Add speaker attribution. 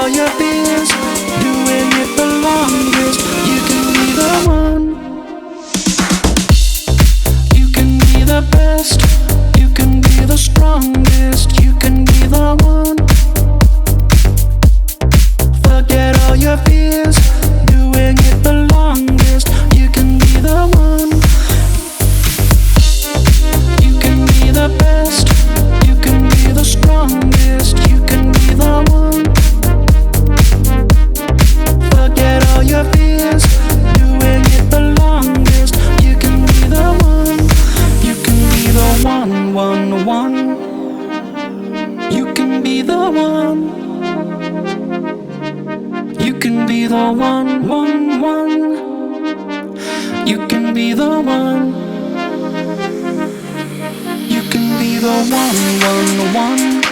Speaker 1: all your fears, doing it the longest. You can be the one. You can be the best. You can be the strongest. You can be the one. Forget all your fears, doing it the longest. You can be the one. You can be the best. You can be the strongest. You can be the one. Forget all your fears, doing it the longest. You can be the one. You can be the one, one. You can be the one. You can be the one. You can be the one. You can be the one.